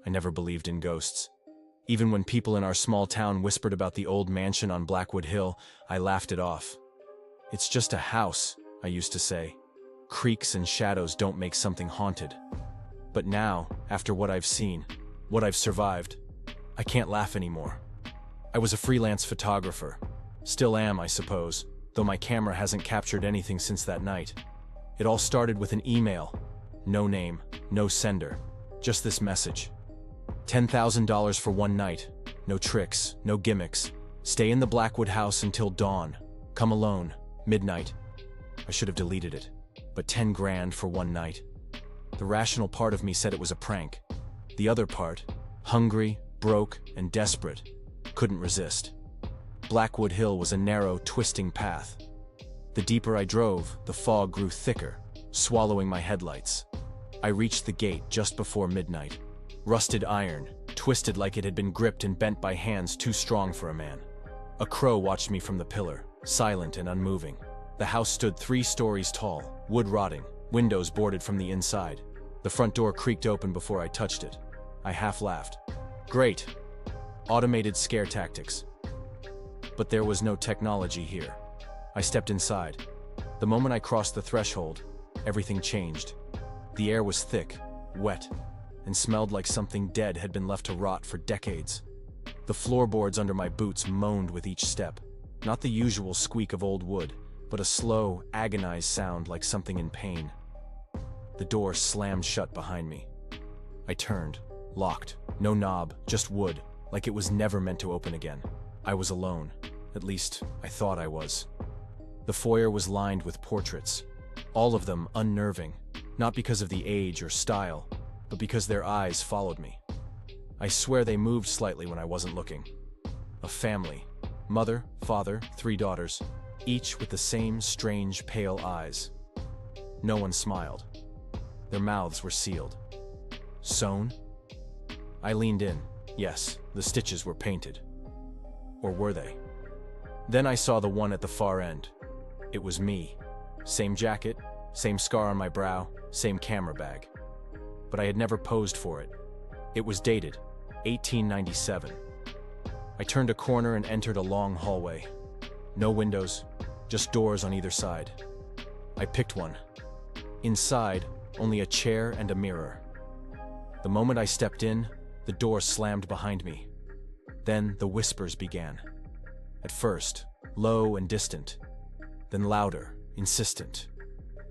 I never believed in ghosts. Even when people in our small town whispered about the old mansion on Blackwood Hill, I laughed it off. It's just a house, I used to say. Creaks and shadows don't make something haunted. But now, after what I've seen, what I've survived, I can't laugh anymore. I was a freelance photographer. Still am, I suppose, though my camera hasn't captured anything since that night. It all started with an email. No name, no sender, just this message. $10,000 for one night. No tricks, no gimmicks. Stay in the Blackwood house until dawn. Come alone, midnight. I should have deleted it, but 10 grand for one night. The rational part of me said it was a prank. The other part, hungry, broke, and desperate, couldn't resist. Blackwood Hill was a narrow, twisting path. The deeper I drove, the fog grew thicker, swallowing my headlights. I reached the gate just before midnight. Rusted iron, twisted like it had been gripped and bent by hands too strong for a man. A crow watched me from the pillar, silent and unmoving. The house stood 3 stories tall, wood rotting, windows boarded from the inside. The front door creaked open before I touched it. I half laughed. Great. Automated scare tactics. But there was no technology here. I stepped inside. The moment I crossed the threshold, everything changed. The air was thick, wet, and smelled like something dead had been left to rot for decades. The floorboards under my boots moaned with each step. Not the usual squeak of old wood, but a slow, agonized sound like something in pain. The door slammed shut behind me. I turned, locked, no knob, just wood, like it was never meant to open again. I was alone. At least, I thought I was. The foyer was lined with portraits, all of them unnerving, not because of the age or style, but because their eyes followed me. I swear they moved slightly when I wasn't looking. A family, mother, father, 3 daughters, each with the same strange, pale eyes. No one smiled. Their mouths were sealed. Sewn? I leaned in. Yes, the stitches were painted. Or were they? Then I saw the one at the far end. It was me. Same jacket, same scar on my brow, same camera bag. But I had never posed for it. It was dated 1897. I turned a corner and entered a long hallway. No windows, just doors on either side. I picked one. Inside, only a chair and a mirror. The moment I stepped in, the door slammed behind me. Then the whispers began. At first, low and distant, then louder, insistent.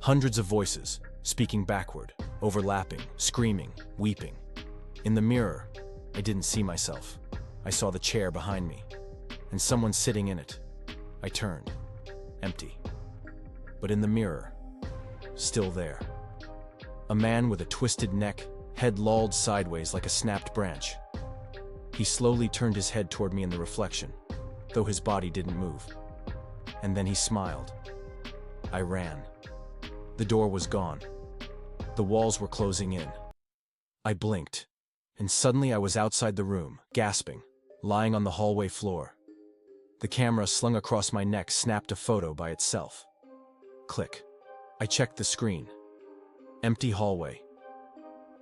Hundreds of voices, speaking backward, overlapping, screaming, weeping. In the mirror, I didn't see myself. I saw the chair behind me, and someone sitting in it. I turned. Empty. But in the mirror, still there. A man with a twisted neck, head lolled sideways like a snapped branch. He slowly turned his head toward me in the reflection, though his body didn't move. And then he smiled. I ran. The door was gone. The walls were closing in. I blinked, and suddenly I was outside the room, gasping, lying on the hallway floor. The camera slung across my neck snapped a photo by itself. Click. I checked the screen. Empty hallway.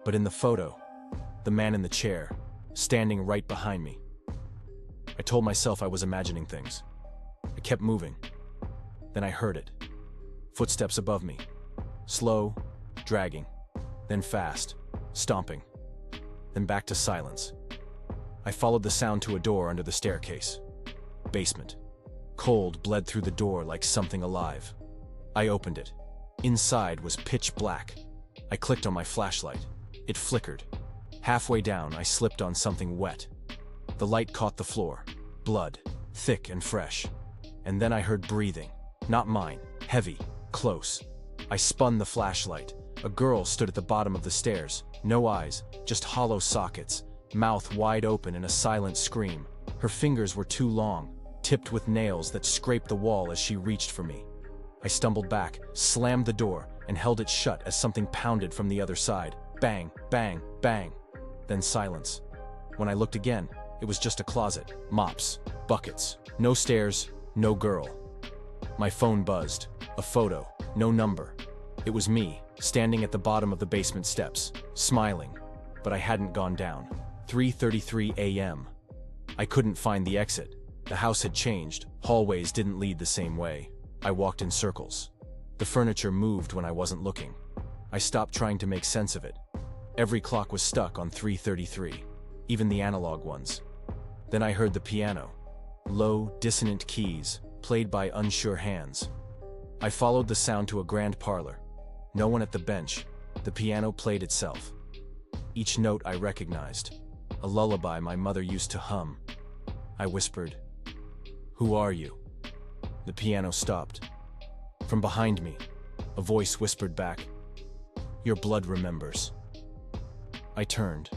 But in the photo, the man in the chair, standing right behind me. I told myself I was imagining things. I kept moving. Then I heard it. Footsteps above me. Slow, dragging. Then fast, stomping. Then back to silence. I followed the sound to a door under the staircase. Basement. Cold bled through the door like something alive. I opened it. Inside was pitch black. I clicked on my flashlight. It flickered. Halfway down, I slipped on something wet. The light caught the floor. Blood, thick and fresh. And then I heard breathing. Not mine. Heavy. Close. I spun the flashlight. A girl stood at the bottom of the stairs. No eyes, just hollow sockets. Mouth wide open in a silent scream. Her fingers were too long, tipped with nails that scraped the wall as she reached for me. I stumbled back, slammed the door, and held it shut as something pounded from the other side. Bang, bang, bang. Then silence. When I looked again, it was just a closet. Mops, buckets. No stairs, no girl. My phone buzzed. A photo. No number. It was me, standing at the bottom of the basement steps, smiling, but I hadn't gone down. 3:33 a.m. I couldn't find the exit. The house had changed. Hallways didn't lead the same way. I walked in circles. The furniture moved when I wasn't looking. I stopped trying to make sense of it. Every clock was stuck on 3:33, even the analog ones. Then I heard the piano. Low, dissonant keys, played by unsure hands. I followed the sound to a grand parlor. No one at the bench. The piano played itself. Each note I recognized. A lullaby my mother used to hum. I whispered, "Who are you?" The piano stopped. From behind me, a voice whispered back, "Your blood remembers." I turned.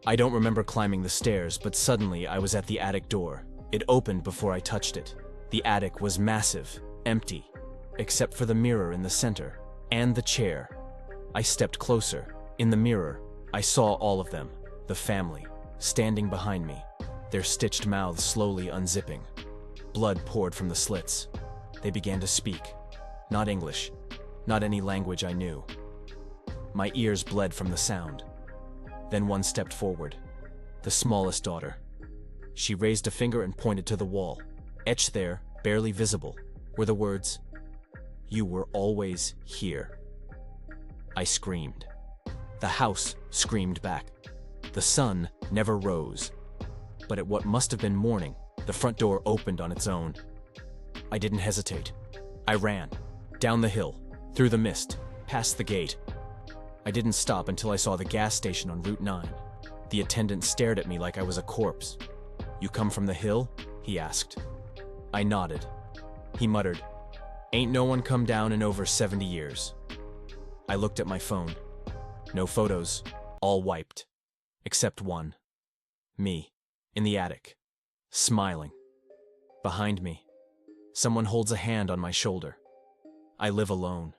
I don't remember climbing the stairs, but suddenly I was at the attic door. It opened before I touched it. The attic was massive, empty, except for the mirror in the center, and the chair. I stepped closer. In the mirror, I saw all of them, the family, standing behind me, their stitched mouths slowly unzipping. Blood poured from the slits. They began to speak. Not English, not any language I knew. My ears bled from the sound. Then one stepped forward, the smallest daughter. She raised a finger and pointed to the wall. Etched there, barely visible, were the words, "You were always here." I screamed. The house screamed back. The sun never rose. But at what must have been morning, the front door opened on its own. I didn't hesitate. I ran, down the hill, through the mist, past the gate. I didn't stop until I saw the gas station on Route 9. The attendant stared at me like I was a corpse. "You come from the hill?" he asked. I nodded. He muttered, "Ain't no one come down in over 70 years. I looked at my phone. No photos, all wiped. Except one. Me, in the attic, smiling. Behind me, someone holds a hand on my shoulder. I live alone.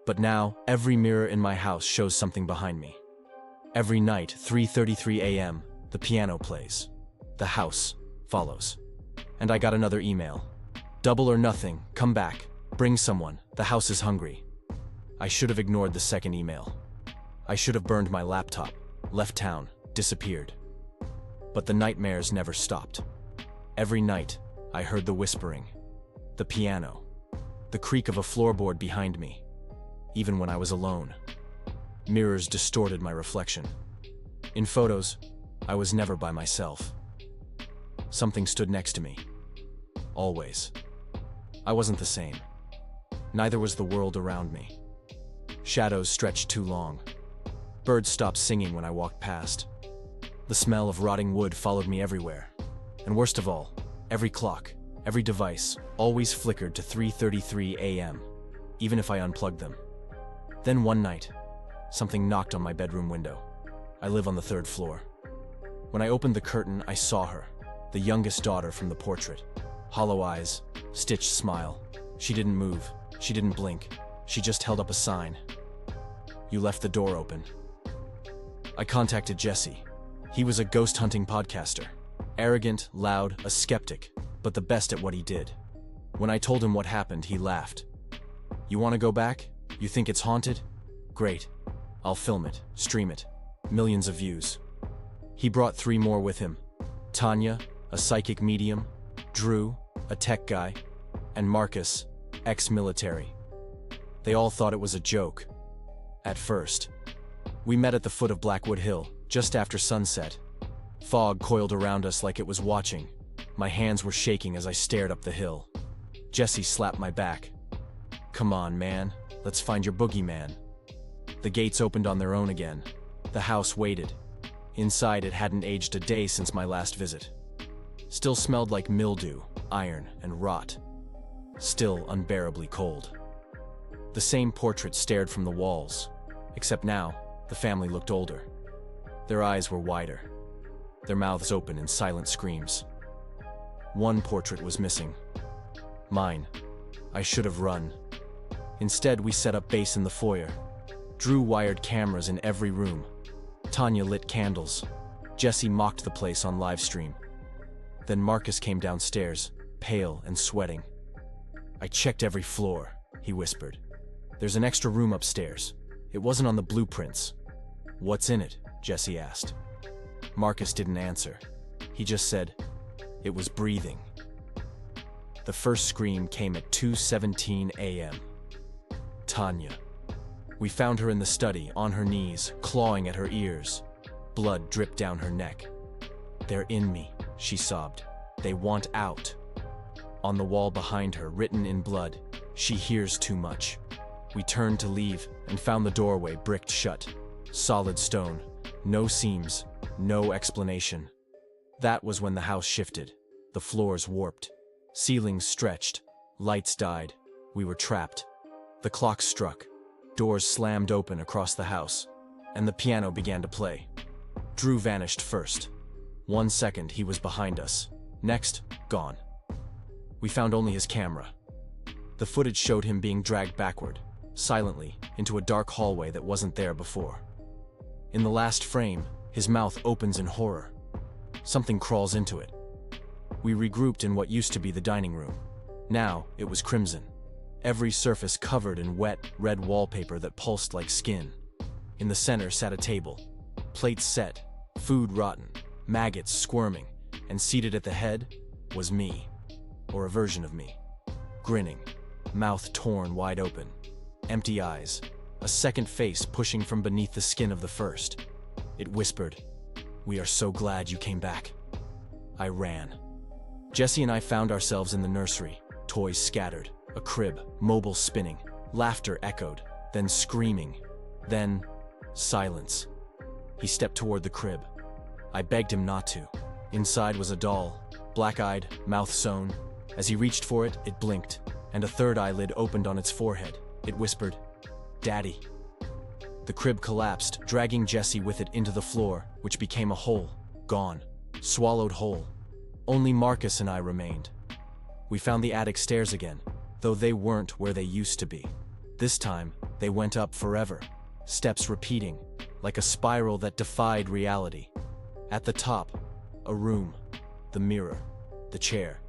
But now, every mirror in my house shows something behind me. Every night, 3:33 a.m., the piano plays. The house follows. And I got another email. "Double or nothing, come back. Bring someone, the house is hungry." I should have ignored the second email. I should have burned my laptop, left town, disappeared. But the nightmares never stopped. Every night, I heard the whispering, the piano, the creak of a floorboard behind me, even when I was alone. Mirrors distorted my reflection. In photos, I was never by myself. Something stood next to me. Always. I wasn't the same. Neither was the world around me. Shadows stretched too long. Birds stopped singing when I walked past. The smell of rotting wood followed me everywhere. And worst of all, every clock, every device, always flickered to 3:33 a.m., even if I unplugged them. Then one night, something knocked on my bedroom window. I live on the 3rd floor. When I opened the curtain, I saw her, the youngest daughter from the portrait. Hollow eyes, stitched smile. She didn't move. She didn't blink. She just held up a sign. "You left the door open." I contacted Jesse. He was a ghost hunting podcaster. Arrogant, loud, a skeptic, but the best at what he did. When I told him what happened, he laughed. "You want to go back? You think it's haunted? Great. I'll film it, stream it. Millions of views." He brought 3 more with him. Tanya, a psychic medium, Drew, a tech guy, and Marcus, ex-military. They all thought it was a joke. At first. We met at the foot of Blackwood Hill, just after sunset. Fog coiled around us like it was watching. My hands were shaking as I stared up the hill. Jesse slapped my back. "Come on, man. Let's find your boogeyman." The gates opened on their own again. The house waited. Inside, it hadn't aged a day since my last visit. Still smelled like mildew, iron, and rot. Still unbearably cold. The same portrait stared from the walls, except now, the family looked older. Their eyes were wider, their mouths open in silent screams. One portrait was missing. Mine. I should have run. Instead, we set up base in the foyer. Drew wired cameras in every room. Tanya lit candles. Jesse mocked the place on live stream. Then Marcus came downstairs, pale and sweating. "I checked every floor," he whispered. "There's an extra room upstairs. It wasn't on the blueprints." "What's in it?" Jesse asked. Marcus didn't answer. He just said, "It was breathing." The first scream came at 2:17 a.m. Tanya. We found her in the study, on her knees, clawing at her ears. Blood dripped down her neck. "They're in me," she sobbed. "They want out." On the wall behind her, written in blood, "She hears too much." We turned to leave and found the doorway bricked shut. Solid stone, no seams, no explanation. That was when the house shifted. The floors warped. Ceilings stretched. Lights died. We were trapped. The clock struck. Doors slammed open across the house, and the piano began to play. Drew vanished first. 1 second, he was behind us. Next, gone. We found only his camera. The footage showed him being dragged backward, silently, into a dark hallway that wasn't there before. In the last frame, his mouth opens in horror. Something crawls into it. We regrouped in what used to be the dining room. Now, it was crimson. Every surface covered in wet, red wallpaper that pulsed like skin. In the center sat a table. Plates set, food rotten, maggots squirming, and seated at the head was me. Or a version of me. Grinning, mouth torn wide open, empty eyes, a second face pushing from beneath the skin of the first. It whispered, "We are so glad you came back." I ran. Jesse and I found ourselves in the nursery, toys scattered, a crib, mobile spinning, laughter echoed, then screaming, then silence. He stepped toward the crib. I begged him not to. Inside was a doll, black-eyed, mouth sewn. As he reached for it, it blinked, and a third eyelid opened on its forehead. It whispered, "Daddy." The crib collapsed, dragging Jesse with it into the floor, which became a hole, gone, swallowed whole. Only Marcus and I remained. We found the attic stairs again, though they weren't where they used to be. This time, they went up forever, steps repeating, like a spiral that defied reality. At the top, a room, the mirror, the chair.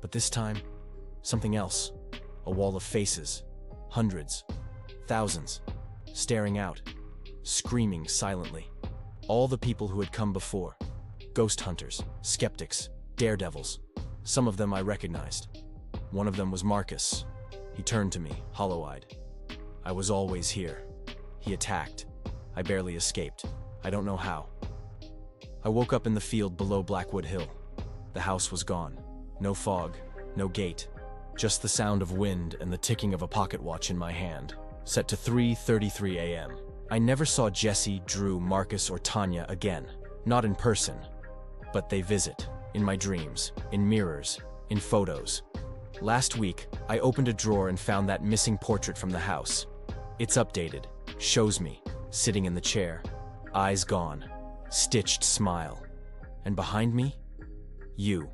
But this time, something else. A wall of faces, hundreds, thousands, staring out, screaming silently. All the people who had come before. Ghost hunters, skeptics, daredevils. Some of them I recognized. One of them was Marcus. He turned to me, hollow-eyed. "I was always here." He attacked. I barely escaped. I don't know how. I woke up in the field below Blackwood Hill. The house was gone. No fog, no gate. Just the sound of wind and the ticking of a pocket watch in my hand, set to 3:33 a.m. I never saw Jesse, Drew, Marcus, or Tanya again. Not in person. But they visit. In my dreams, in mirrors, in photos. Last week, I opened a drawer and found that missing portrait from the house. It's updated, shows me, sitting in the chair, eyes gone, stitched smile. And behind me? You.